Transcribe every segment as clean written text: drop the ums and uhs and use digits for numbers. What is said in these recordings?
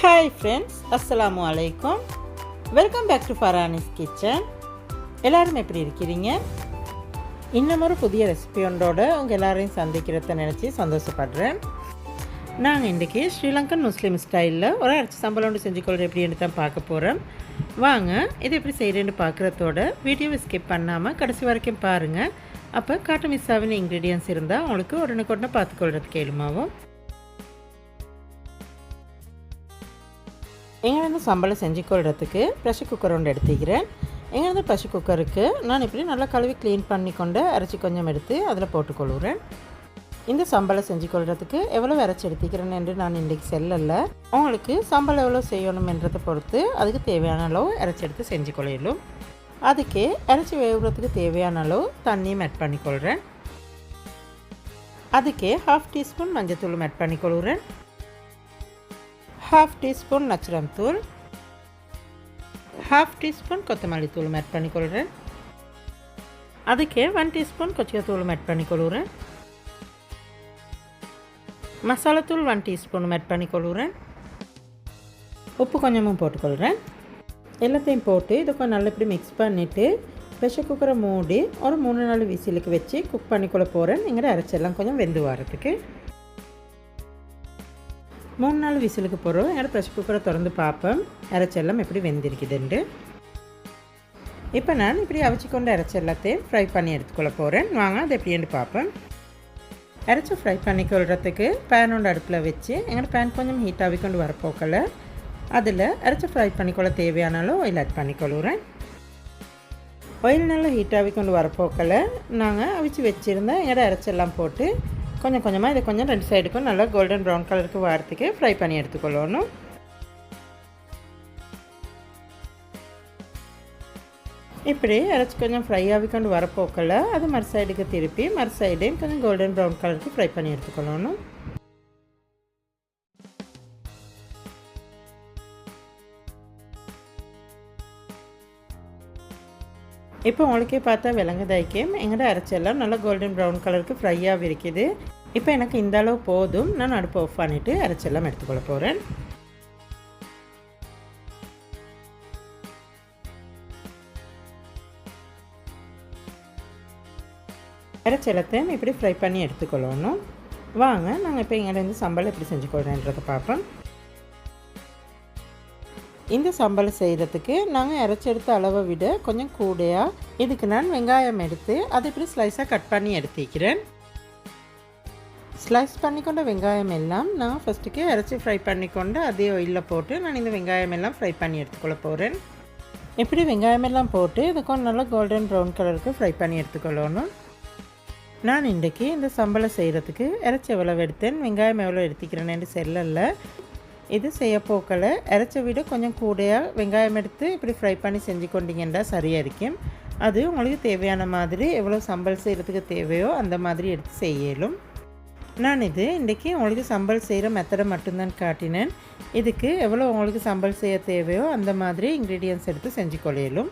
Hi friends, அஸ்ஸலாமு அலைக்கும். Welcome back to Faranis kitchen. எல்லோரும் எப்படி இருக்கிறீங்க? இன்னும் ஒரு புதிய ரெசிபி ஒன்றோட உங்கள் எல்லாரையும் சந்திக்கிறத நினச்சி சந்தோஷப்படுறேன். நாங்கள் இன்றைக்கி ஸ்ரீலங்கன் முஸ்லீம் ஸ்டைலில் ஒரு அரைச்சி சம்பளம் ஒன்று செஞ்சு கொள்கிற எப்படின்னு தான் பார்க்க போகிறோம். வாங்க, இது எப்படி செய்கிறேன்னு பார்க்குறதோட வீடியோவை ஸ்கிப் பண்ணாமல் கடைசி வரைக்கும் பாருங்கள். அப்போ காட்டு மிஸ் ஆகின இன்க்ரீடியன்ஸ் இருந்தால் உங்களுக்கு உடனுக்குடனே பார்த்துக்கொள்கிறதுக்கு கேளுமாவும். எங்கேருந்து சம்பளம் செஞ்சு கொள்றதுக்கு ப்ரெஷர் குக்கர் ஒன்று எடுத்துக்கிறேன். எங்கேருந்து ப்ரெஷர் குக்கருக்கு நான் இப்படி நல்லா கழுவி க்ளீன் பண்ணி கொண்டு அரைச்சி கொஞ்சம் எடுத்து அதில் போட்டுக்கொள்கிறேன். இந்த சம்பளம் செஞ்சு கொள்றதுக்கு எவ்வளோ அரைச்சி எடுத்துக்கிறேன் என்று நான் இன்றைக்கி செல்லல. உங்களுக்கு சம்பளம் எவ்வளோ செய்யணுமென்றதை பொறுத்து அதுக்கு தேவையான அளவு அரைச்சி எடுத்து செஞ்சு கொள்ளிடும். அதுக்கே அரைச்சி வேகிறதுக்கு தேவையான அளவு தண்ணியும் ஆட் பண்ணிக்கொள்கிறேன். அதுக்கே 1/2 டீஸ்பூன் மஞ்சத்தூளும் ஆட் பண்ணிக்கொள்கிறேன். 1/2 டீஸ்பூன் நச்சரம் தூள், 1/2 டீஸ்பூன் கொத்தமல்லி தூளும் ஆட் பண்ணிக்கொள்கிறேன். அதுக்கே 1 டீஸ்பூன் கொச்சிக்காத்தூளும் ஆட் பண்ணிக்கொள்கிறேன். மசாலாத்தூள் 1 டீஸ்பூனும் ஆட் பண்ணிக்கொள்கிறேன். உப்பு கொஞ்சமும் போட்டுக்கொள்கிறேன். எல்லாத்தையும் போட்டு இதை கொஞ்சம் நல்லா இப்படி மிக்ஸ் பண்ணிவிட்டு ப்ரெஷர் குக்கரை மூடி ஒரு 3-4 விசிலுக்கு வச்சு குக் பண்ணிக்கொள்ள போகிறேன். எங்கள்கிட்ட அரைச்செல்லாம் கொஞ்சம் வெந்து வரத்துக்கு 3-4 விசிலுக்கு போகிறோம். என்னோடய ப்ரெஷர் குக்கரை திறந்து பார்ப்பேன் அரைச்செல்லாம் எப்படி வெந்திருக்குதுண்டு. இப்போ நான் இப்படி அவிச்சு கொண்டு அரைச்ச எல்லாத்தையும் ஃப்ரை பண்ணி எடுத்துக்கொள்ள போகிறேன். வாங்க அது எப்படின்னு பார்ப்பேன். அரைச்சி ஃப்ரை பண்ணிக்கொள்கிறதுக்கு பேன் ஒன்று அடுப்பில் வச்சு எங்களோட பேன் கொஞ்சம் ஹீட் ஆகிக்கொண்டு வரப்போக்கல அதில் அரைச்சி ஃப்ரை பண்ணிக்கொள்ள தேவையான அளவு ஆயில் ஆட் பண்ணிக்கொள்கிறேன். ஆயில் நல்லா ஹீட் ஆகிக்கொண்டு வரப்போக்கல நாங்கள் அவிச்சு வச்சுருந்த எங்களோட அரைச்செல்லாம் போட்டு கொஞ்சம் கொஞ்சமாக இதை கொஞ்சம் 2 சைடுக்கும் நல்லா கோல்டன் ப்ரௌன் கலருக்கு வரத்துக்கு ஃப்ரை பண்ணி எடுத்துக்கொள்ளணும். இப்படி அரைச்சி கொஞ்சம் ஃப்ரை ஆகிக்கொண்டு வரப்போக்கல அது மறு சைடுக்கு திருப்பி மறு சைடையும் கொஞ்சம் கோல்டன் ப்ரௌன் கலருக்கு ஃப்ரை பண்ணி எடுத்துக்கொள்ளணும். இப்போ உங்களுக்கே பார்த்தா விலங்குதாய்க்கும் எங்கள்கிட்ட அரைச்செல்லாம் நல்லா கோல்டன் ப்ரௌன் கலருக்கு ஃப்ரையாக இருக்குது. இப்போ எனக்கு இந்த அளவு போதும். நான் அடுப்பு ஆஃப் பண்ணிவிட்டு அரைச்செல்லாம் எடுத்துக்கொள்ள போகிறேன். அரைச்செல்லத்தையும் இப்படி ஃப்ரை பண்ணி எடுத்துக்கொள்ளணும். வாங்க நாங்கள் இப்போ எங்கள்கிட்ட சம்பளம் எப்படி செஞ்சு கொள்கிறேன்றதை பார்ப்போம். இந்த சம்பளம் செய்கிறதுக்கு நாங்கள் அரைச்செடுத்த அளவை விட கொஞ்சம் கூடையாக இதுக்கு நான் வெங்காயம் எடுத்து அதை இப்படி ஸ்லைஸாக கட் பண்ணி எடுத்துக்கிறேன். ஸ்லைஸ் பண்ணிக்கொண்ட வெங்காயம் எல்லாம் நான் ஃபஸ்ட்டுக்கு அரைச்சி ஃப்ரை பண்ணிக்கொண்டு அதே ஆயிலில் போட்டு நான் இந்த வெங்காயம் எல்லாம் ஃப்ரை பண்ணி எடுத்துக்கொள்ள போகிறேன். இப்படி வெங்காயம் எல்லாம் போட்டு இதுக்கும் நல்லா கோல்டன் ப்ரௌன் கலருக்கு ஃப்ரை பண்ணி எடுத்துக்கொள்ளணும். நான் இன்றைக்கி இந்த சம்பளம் செய்கிறதுக்கு அரைச்சி எவ்வளோ எடுத்தேன் வெங்காயம் எவ்வளோ எடுத்துக்கிறேன்னு செல்லல. இது செய்ய போக்கல அரைச்ச விட கொஞ்சம் கூடையாக வெங்காயம் எடுத்து இப்படி ஃப்ரை பண்ணி செஞ்சு கொண்டீங்கன்னா சரியாக இருக்கும். அது உங்களுக்கு தேவையான மாதிரி எவ்வளோ சம்பல் செய்கிறதுக்கு தேவையோ அந்த மாதிரி எடுத்து செய்யலும். நான் இது இன்றைக்கி உங்களுக்கு சம்பல் செய்கிற மெத்தடை மட்டும்தான் காட்டினேன். இதுக்கு எவ்வளோ உங்களுக்கு சம்பல் செய்ய தேவையோ அந்த மாதிரி இன்க்ரீடியன்ஸ் எடுத்து செஞ்சு கொள்ளையிலும்.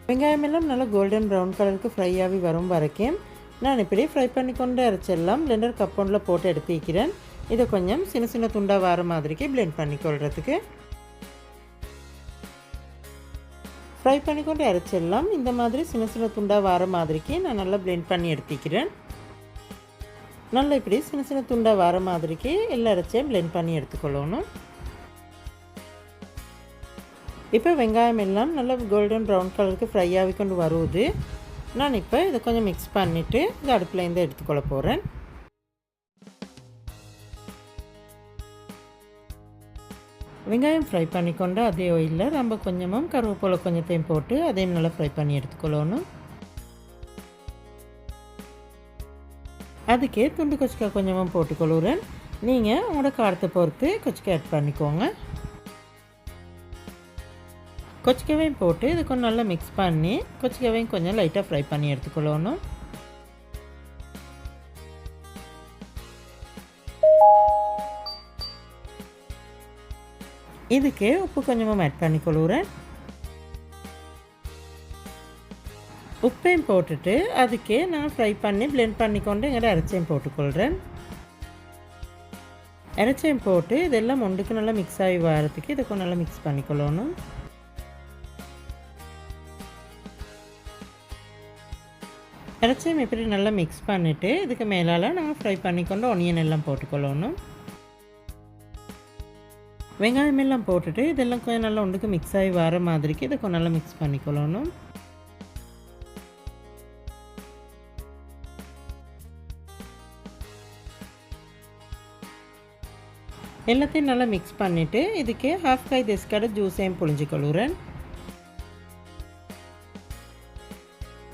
வெங்காயமெல்லாம் நல்லா கோல்டன் ப்ரௌன் கலருக்கு ஃப்ரை ஆகி வரும் வரைக்கும் நான் இப்படி ஃப்ரை பண்ணி கொண்டு அரைச்செல்லாம் பிளெண்டர் கப் ஒன்றில் போட்டு எடுத்துக்கிறேன். இதை கொஞ்சம் சின்ன சின்ன துண்டாக வர மாதிரிக்கு பிளெண்ட் பண்ணிக்கொள்கிறதுக்கு ஃப்ரை பண்ணிக்கொண்டு அரைச்செல்லாம் இந்த மாதிரி சின்ன சின்ன துண்டாக வர மாதிரிக்கு நான் நல்லா பிளெண்ட் பண்ணி எடுத்துக்கிறேன். நல்லா இப்படி சின்ன சின்ன துண்டாக வர மாதிரிக்கு எல்லா அரைச்சையும் பிளெண்ட் பண்ணி எடுத்துக்கொள்ளணும். இப்போ வெங்காயம் எல்லாம் நல்லா கோல்டன் ப்ரௌன் கலருக்கு ஃப்ரை ஆகிக்கொண்டு வருவது. நான் இப்போ இதை கொஞ்சம் மிக்ஸ் பண்ணிவிட்டு இந்த அடுப்புலேருந்து எடுத்துக்கொள்ள போகிறேன். வெங்காயம் ஃப்ரை பண்ணிக்கொண்டு அதே ஆயிலில் நம்ம கொஞ்சமும் கருவேப்பிலை கொஞ்சத்தையும் போட்டு அதையும் நல்லா ஃப்ரை பண்ணி எடுத்துக்கொள்ளணும். அதுக்கே துண்டு கொச்சிக்காய் கொஞ்சமும் போட்டுக்கொள்கிறேன். நீங்கள் உங்களோட காரத்தை பொறுத்து கொச்சிக்காய் ஆட் பண்ணிக்கோங்க. கொச்சிக்காவையும் போட்டு இது கொஞ்சம் நல்லா மிக்ஸ் பண்ணி கொச்சிக்காவையும் கொஞ்சம் லைட்டாக ஃப்ரை பண்ணி எடுத்துக்கொள்ளணும். இதுக்கு உப்பு கொஞ்சமும் ஆட் பண்ணிக்கொள்கிறேன். உப்பையும் போட்டுட்டு அதுக்கே நான் ஃப்ரை பண்ணி பிளெண்ட் பண்ணிக்கொண்டு எங்கள்கிட்ட அரைச்சையும் போட்டுக்கொள்கிறேன். இறைச்சியும் போட்டு இதெல்லாம் ஒன்றுக்கு நல்லா மிக்ஸ் ஆகி வரதுக்கு இதுக்கு நல்லா மிக்ஸ் பண்ணிக்கொள்ளணும். இறைச்சியும் இப்படி நல்லா மிக்ஸ் பண்ணிவிட்டு இதுக்கு மேலால் நாங்கள் ஃப்ரை பண்ணிக்கொண்டு ஒனியன் எல்லாம் போட்டுக்கொள்ளணும். வெங்காயம் எல்லாம் போட்டுட்டு இதெல்லாம் கொஞ்சம் நல்லா ஒன்றுக்கு மிக்ஸ் ஆகி வர மாதிரிக்கு இதை கொஞ்சம் நல்லா மிக்ஸ் பண்ணிக்கொள்ளணும். எல்லாத்தையும் நல்லா மிக்ஸ் பண்ணிவிட்டு இதுக்கு ஹாஃப் கை தேசிக்காடு ஜூஸையும் புழிஞ்சிக்கொள்ளுறேன்.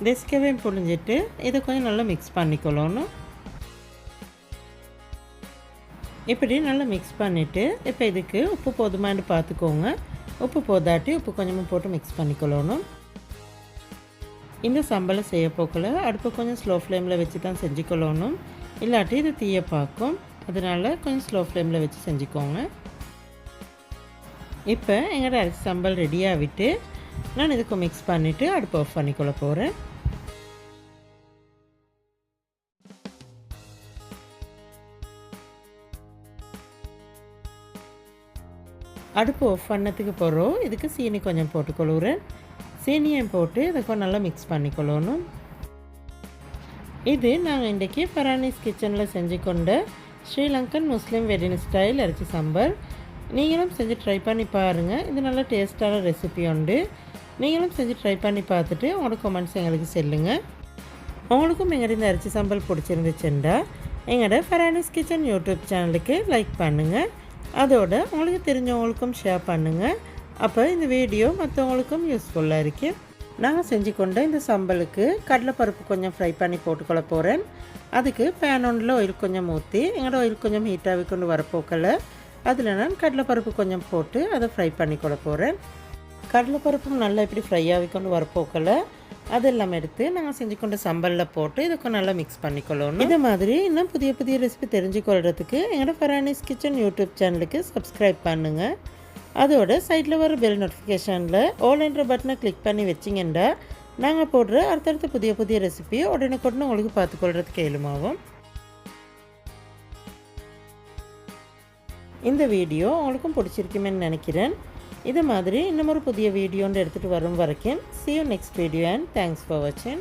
தேசிக்காவையும் புழிஞ்சிட்டு இதை கொஞ்சம் நல்லா மிக்ஸ் பண்ணிக்கொள்ளணும். இப்படி நல்லா மிக்ஸ் பண்ணிவிட்டு இப்போ இதுக்கு உப்பு போதுமானு பார்த்துக்கோங்க. உப்பு போதாட்டி உப்பு கொஞ்சமாக போட்டு மிக்ஸ் பண்ணிக்கொள்ளணும். இந்த சம்பளை செய்ய போக்கில் அடுப்பு கொஞ்சம் ஸ்லோ ஃப்ளேமில் வச்சு தான் செஞ்சுக்கொள்ளணும். இல்லாட்டி இது தீய பார்க்கும். அதனால் கொஞ்சம் ஸ்லோ ஃப்ளேமில் வச்சு செஞ்சுக்கோங்க. இப்போ எங்களோட அரிசி சம்பல் ரெடியாக விட்டு நான் இதுக்கு மிக்ஸ் பண்ணிவிட்டு அடுப்பு ஆஃப் பண்ணிக்கொள்ள போகிறேன். அடுப்பு ஆஃப் பண்ணதுக்கு போகிறோம். இதுக்கு சீனி கொஞ்சம் போட்டுக்கொள்ளுறேன். சீனியும் போட்டு இதை கொஞ்சம் நல்லா மிக்ஸ் பண்ணிக்கொள்ளணும். இது நாங்கள் இன்றைக்கி ஃபரானிஸ் கிச்சனில் செஞ்சு கொண்ட ஸ்ரீலங்கன் முஸ்லீம் வெட்டிங் ஸ்டைல் அரிசி சம்பல். நீங்களும் செஞ்சு ட்ரை பண்ணி பாருங்கள். இது நல்ல டேஸ்ட்டான ரெசிபி உண்டு. நீங்களும் செஞ்சு ட்ரை பண்ணி பார்த்துட்டு உங்களோட கமெண்ட்ஸ் எங்களுக்கு சொல்லுங்கள். உங்களுக்கும் எங்களோட இந்த அரிசி சம்பல் பிடிச்சிருந்துச்சுண்டா எங்களோட ஃபரானிஸ் கிச்சன் யூடியூப் சேனலுக்கு லைக் பண்ணுங்கள். அதோட உங்களுக்கு தெரிஞ்சவங்களுக்கும் ஷேர் பண்ணுங்கள். அப்போ இந்த வீடியோ மற்றவங்களுக்கும் யூஸ்ஃபுல்லாக இருக்குது. நாங்கள் செஞ்சு கொண்ட இந்த சம்பலுக்கு கடலைப்பருப்பு கொஞ்சம் ஃப்ரை பண்ணி போட்டுக்கொள்ள போகிறேன். அதுக்கு பேன் ஒன்றில் ஆயில் கொஞ்சம் ஊற்றி எங்களோட ஆயில் கொஞ்சம் ஹீட்டாகி கொண்டு வரப்போக்கல அதில் நான் கடலைப்பருப்பு கொஞ்சம் போட்டு அதை ஃப்ரை பண்ணிக்கொள்ள போகிறேன். கடலைப்பருப்பும் நல்லா இப்படி ஃப்ரை ஆகி கொண்டு வரப்போக்கல அதெல்லாம் எடுத்து நாங்கள் செஞ்சு கொண்ட சம்பலில் போட்டு இதுக்கு நல்லா மிக்ஸ் பண்ணிக்கொள்ளணும். இது மாதிரி இன்னும் புதிய புதிய ரெசிபி தெரிஞ்சுக்கொள்கிறதுக்கு எங்களோட ஃபரானிஸ் கிச்சன் யூடியூப் சேனலுக்கு சப்ஸ்கிரைப் பண்ணுங்கள். அதோட சைடில் வர பெல் நோட்டிஃபிகேஷனில் ஆல் என்ற பட்டனை கிளிக் பண்ணி வச்சிங்கன்னா நாங்கள் போடுற அடுத்தடுத்த புதிய புதிய ரெசிபியை உடனுக்குடனே உங்களுக்கு பார்த்துக்கொள்கிறதுக்கு எளிமாகும். இந்த வீடியோ உங்களுக்கும் பிடிச்சிருக்குமேன்னு நினைக்கிறேன். இது மாதிரி இன்னும் ஒரு புதிய வீடியோன்னு எடுத்துகிட்டு வரும் வரைக்கும் see you next video and thanks for watching.